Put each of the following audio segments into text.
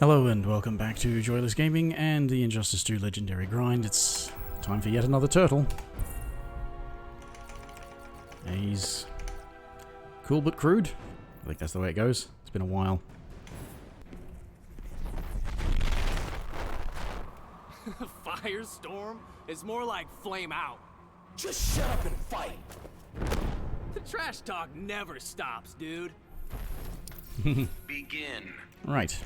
Hello and welcome back to Joyless Gaming and the Injustice 2 Legendary Grind. It's time for yet another turtle. He's cool but crude. I think that's the way it goes. It's been a while. Firestorm is more like flame out. Just shut up and fight. The trash talk never stops, dude. Begin. Right.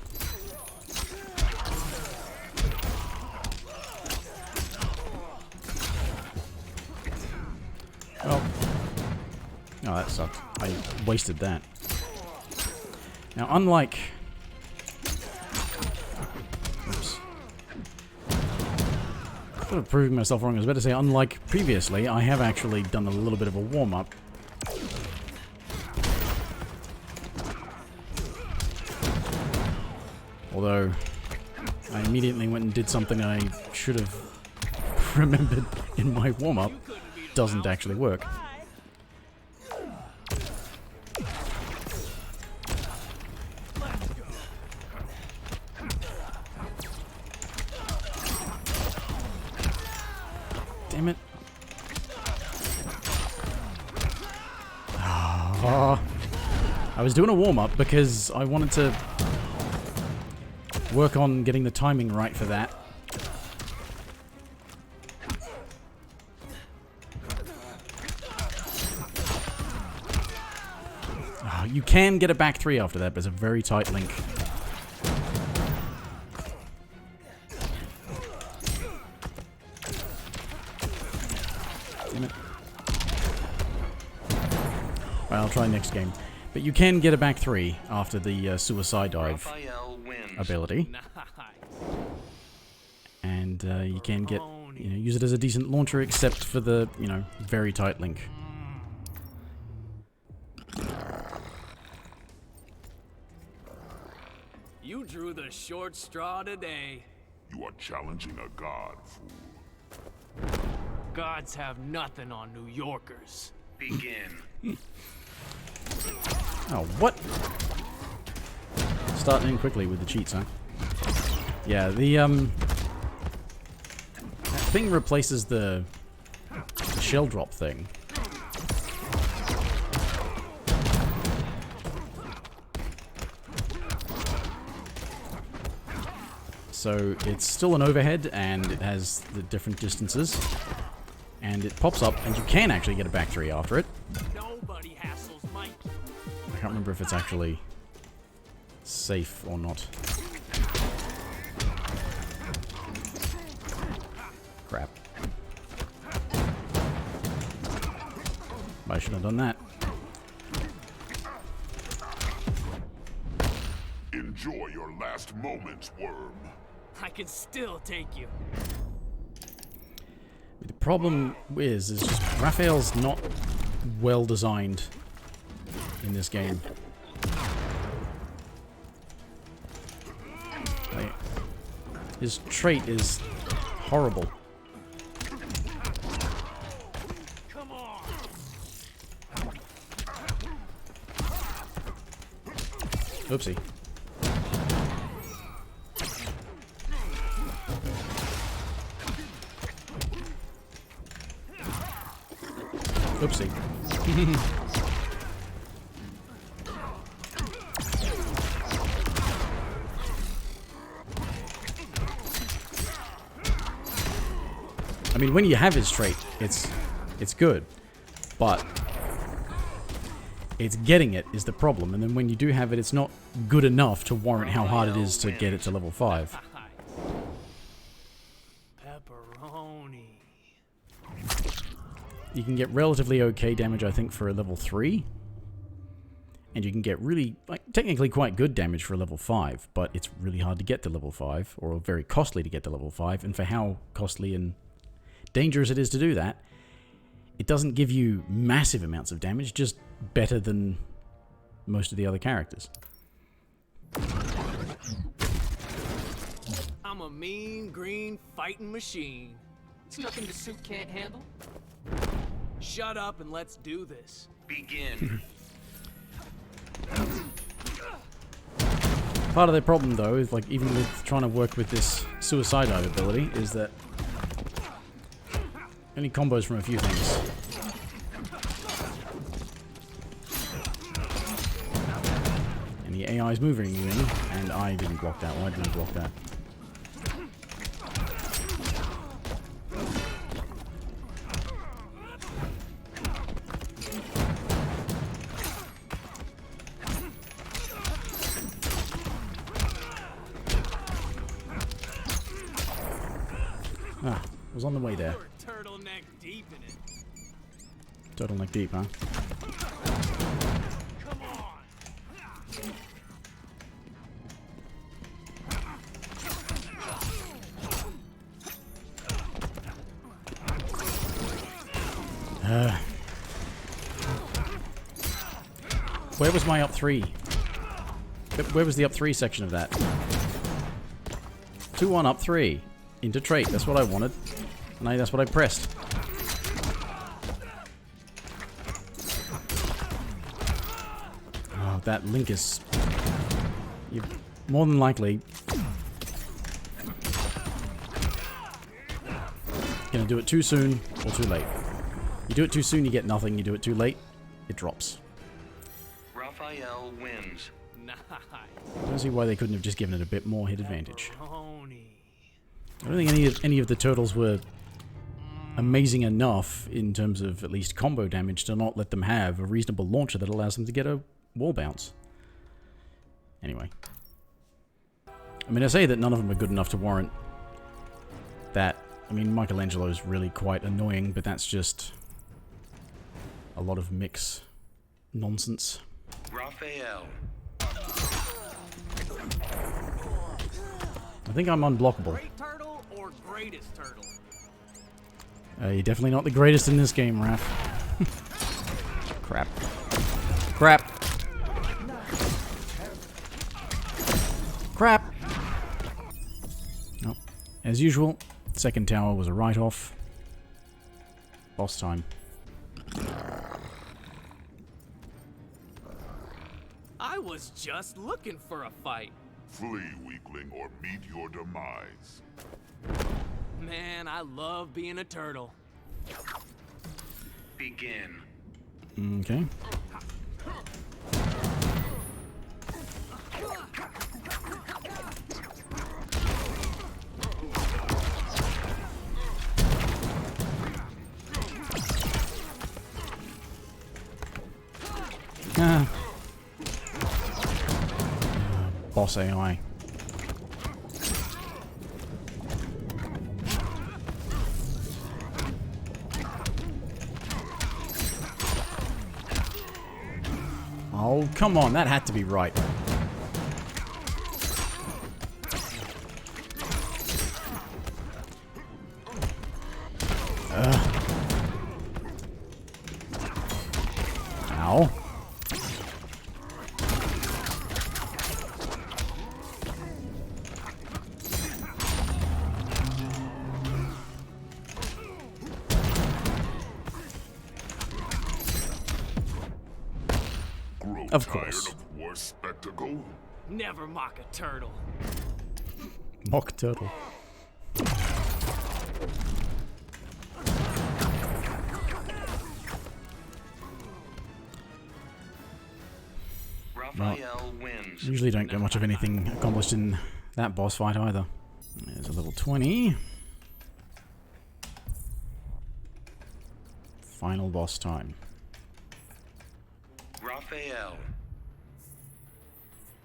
Well, oh, that sucked. I wasted that. Now, unlike... Oops. Sort of proving myself wrong. I was about to say, unlike previously, I have actually done a little bit of a warm-up. Although, I immediately went and did something I should have remembered in my warm-up. Doesn't actually work. Damn it. Oh. I was doing a warm-up because I wanted to work on getting the timing right for that. Oh, you can get a back three after that, but it's a very tight link. Damn it. Well, I'll try next game. But you can get a back three after the suicide dive Raphael wins. ability. Nice. And you can get, use it as a decent launcher, except for the, very tight link. You drew the short straw today. You are challenging a god, fool. Gods have nothing on New Yorkers. Begin. Oh, what? Starting in quickly with the cheats, huh? Yeah, the, that thing replaces the shell drop thing. So it's still an overhead, and it has the different distances. And it pops up, and you can actually get a back three after it. Nobody hassles Mike. I can't remember if it's actually safe or not. Crap. I should have done that. Enjoy your last moments, worm. I can still take you. The problem is just Raphael's not well designed in this game. Like, his trait is horrible. Come on. Oopsie. Oopsie. I mean, when you have his trait, it's good, but it's getting it is the problem. And then when you do have it, it's not good enough to warrant how hard it is to get it to level 5. Pepperoni. You can get relatively okay damage, I think, for a level 3. And you can get really, technically quite good damage for a level 5, but it's really hard to get to level 5, or very costly to get to level 5, and for how costly and dangerous it is to do that, it doesn't give you massive amounts of damage, just better than most of the other characters. I'm a mean green fighting machine. It's nothing the suit can't handle. Shut up and let's do this. Begin. Part of the problem, though, is like even with trying to work with this suicide dive ability, is that only combos from a few things. And the AI is moving you in, and I didn't block that. Why didn't I block that? Ah, was on the way there. You're turtleneck deep in it. Turtleneck deep, huh? Come on. Where was my up 3? Where was the up 3 section of that? 2-1 up 3. Into trait, that's what I wanted. And that's what I pressed. Oh, that link is... You're more than likely... gonna do it too soon or too late. You do it too soon, you get nothing. You do it too late, it drops. Raphael wins. Nice. I don't see why they couldn't have just given it a bit more hit advantage. Pepperoni. I don't think any of the turtles were amazing enough in terms of at least combo damage to not let them have a reasonable launcher that allows them to get a wall bounce. Anyway. I mean, I say that none of them are good enough to warrant that. I mean, Michelangelo's really quite annoying, but that's just a lot of mix nonsense. Raphael. I think I'm unblockable. Great turtle or greatest turtle? You're definitely not the greatest in this game, Raph. Crap. Crap. Crap. Nope. As usual, second tower was a write-off. Boss time. I was just looking for a fight. Flee, weakling, or meet your demise. Man, I love being a turtle. Begin. Okay. Ah. Boss AI. Oh, come on, that had to be right. Ow. Of course. Tired of war spectacle? Never mock a turtle. Mock turtle. Raphael wins. Usually don't get much of anything accomplished in that boss fight either. There's a level 20. Final boss time. Raphael.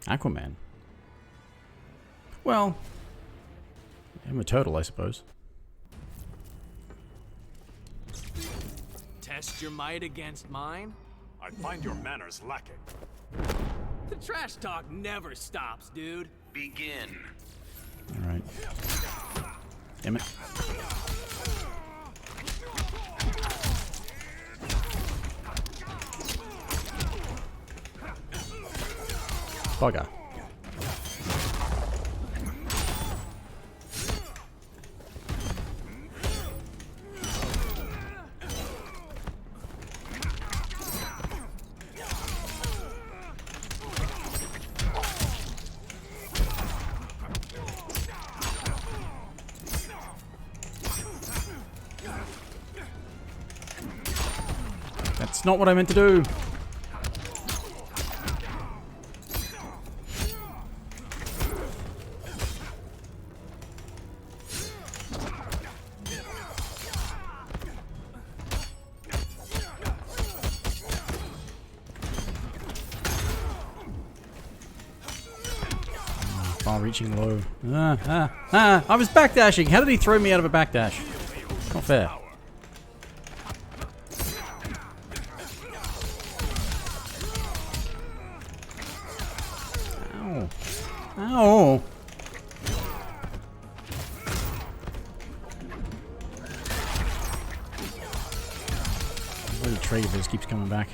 Aquaman. Well, I'm a turtle, I suppose. Test your might against mine? I find your manners lacking. The trash talk never stops, dude. Begin. Alright. Damn it. Bugger. It's not what I meant to do. Far-reaching low. I was backdashing. How did he throw me out of a backdash? Not fair. Ow. Ow. The trade of this keeps coming back.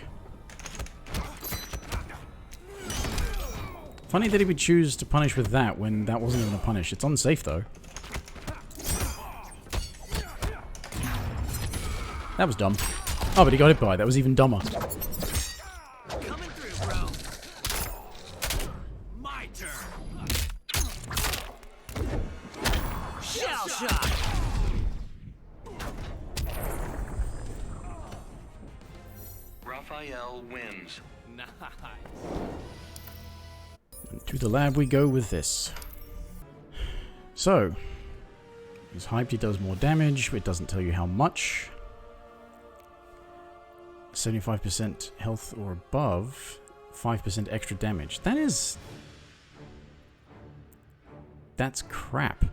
Funny that he would choose to punish with that when that wasn't even a punish. It's unsafe though. That was dumb. Oh, but he got hit by it. That was even dumber. Coming through, bro. My turn. Shell shock. Raphael wins. Nice. To the lab we go with this. So, he's hyped, he does more damage, but it doesn't tell you how much. 75% health or above, 5% extra damage. That's crap.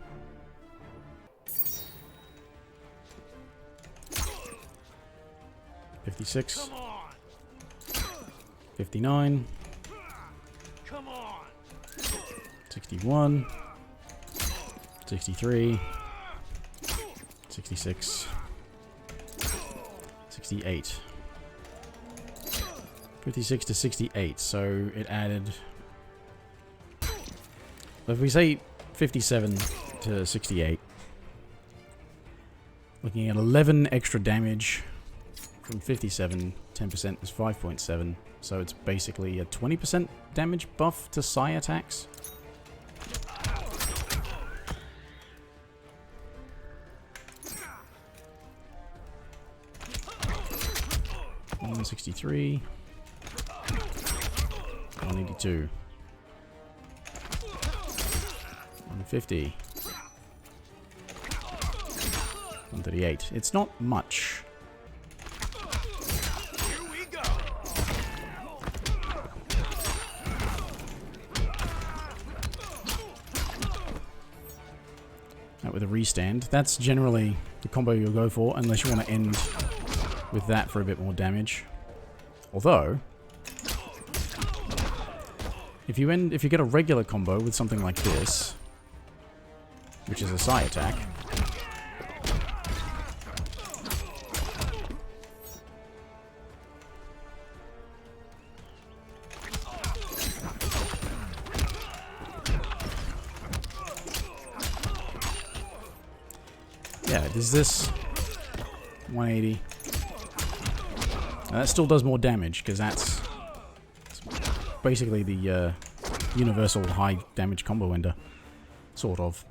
$56. Come on. $59. Come on. 61, 63, 66, 68. 56 to 68, so it added... If we say 57 to 68, looking at 11 extra damage from 57, 10% is 5.7, so it's basically a 20% damage buff to psi attacks. 163, 182, 150, 138. It's not much. Here we go. That with a restand. That's generally the combo you'll go for, unless you want to end with that for a bit more damage. Although, if you get a regular combo with something like this, which is a psi attack, yeah, does this 180. Now that still does more damage, because that's basically the universal high damage combo ender. Sort of.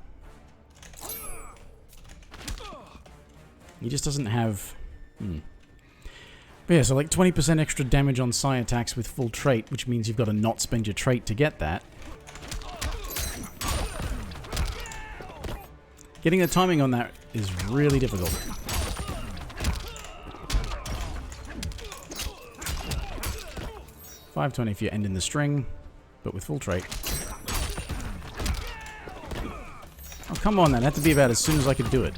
He just doesn't have... But yeah, so like 20% extra damage on psi attacks with full trait, which means you've got to not spend your trait to get that. Getting the timing on that is really difficult. $520 if you're ending the string, but with full trait. Oh, come on, that had to be about as soon as I could do it.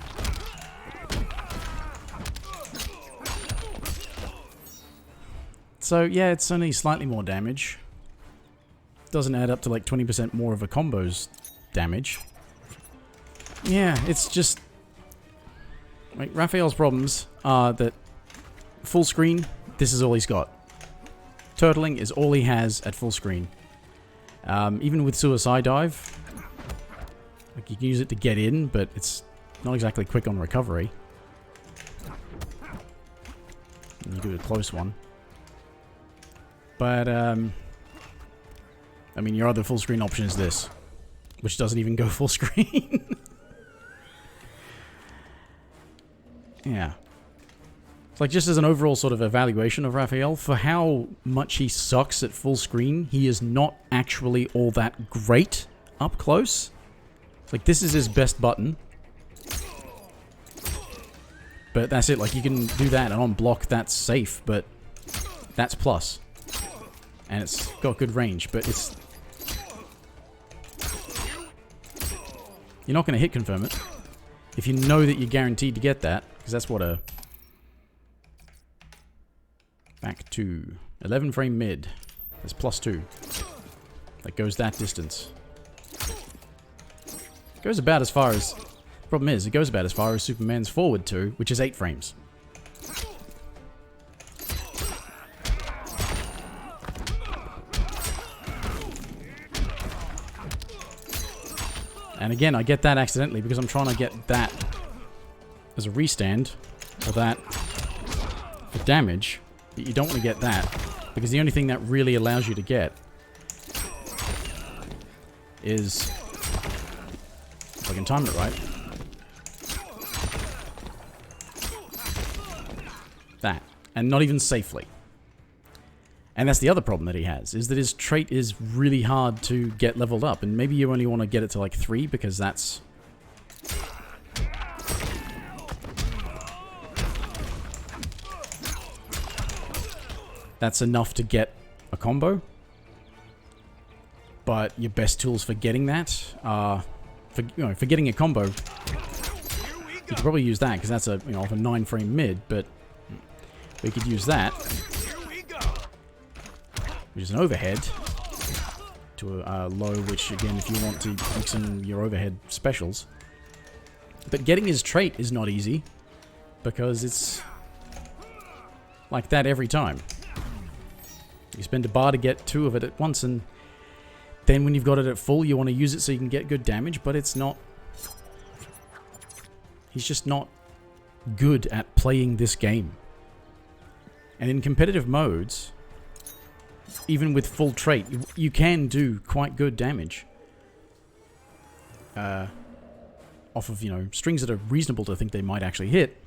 So, yeah, it's only slightly more damage. Doesn't add up to like 20% more of a combo's damage. Yeah, it's just... Like, Raphael's problems are that full screen, this is all he's got. Turtling is all he has at full screen. Even with Suicide Dive, like you can use it to get in, but it's not exactly quick on recovery. And you do a close one. But, I mean, your other full screen option is this, which doesn't even go full screen. Yeah. It's like just as an overall sort of evaluation of Raphael, for how much he sucks at full screen, he is not actually all that great up close. It's like this is his best button. But that's it, like you can do that and on block that's safe, but that's plus. And it's got good range, but it's... You're not going to hit confirm it if you know that you're guaranteed to get that, because that's what a... Back to 11 frame mid. That's +2. That goes that distance. Goes about as far as... Problem is, it goes about as far as Superman's forward 2, which is 8 frames. And again, I get that accidentally because I'm trying to get that as a restand, or that for damage. But you don't want to get that, because the only thing that really allows you to get is, if I can time it right, that. And not even safely. And that's the other problem that he has, is that his trait is really hard to get leveled up. And maybe you only want to get it to like 3, because that's... That's enough to get a combo. But your best tools for getting that are... For getting a combo, you could probably use that, because that's a, of a 9 frame mid, but we could use that, which is an overhead, to a low, which again, if you want to mix in your overhead specials. But getting his trait is not easy, because it's like that every time. You spend a bar to get 2 of it at once, and then when you've got it at full, you want to use it so you can get good damage, but it's not... He's just not good at playing this game. And in competitive modes, even with full trait, you can do quite good damage. Off of, strings that are reasonable to think they might actually hit.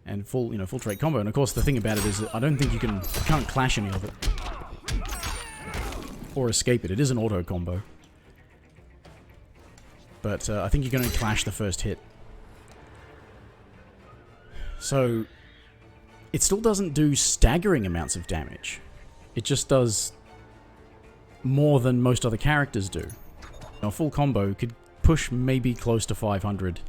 And full trait combo. And of course the thing about it is that I don't think you can't clash any of it. Or escape it. It is an auto combo. But I think you can only clash the first hit. So it still doesn't do staggering amounts of damage. It just does more than most other characters do. Now, a full combo could push maybe close to 500.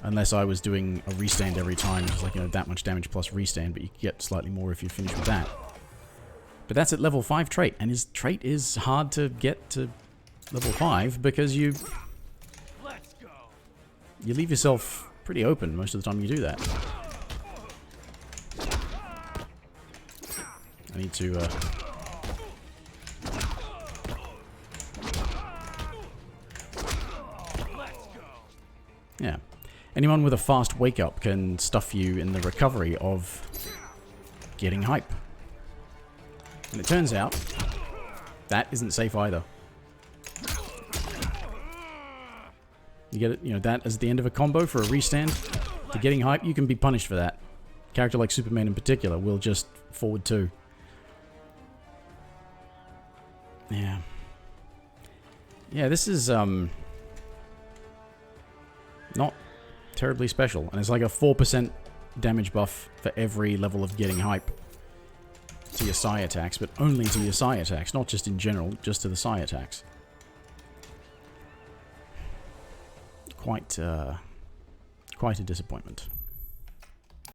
Unless I was doing a restand every time, just like, that much damage plus restand, but you get slightly more if you finish with that. But that's at level 5 trait, and his trait is hard to get to level 5 because you leave yourself pretty open most of the time you do that. I need to... Yeah. Anyone with a fast wake-up can stuff you in the recovery of getting hype. And it turns out, that isn't safe either. You get it, that as the end of a combo for a restand to getting hype, you can be punished for that. A character like Superman in particular will just forward 2. Yeah. Yeah, this is, not terribly special. And it's like a 4% damage buff for every level of getting hype to your psi attacks, but only to your psi attacks, not just in general, just to the psi attacks. Quite a disappointment.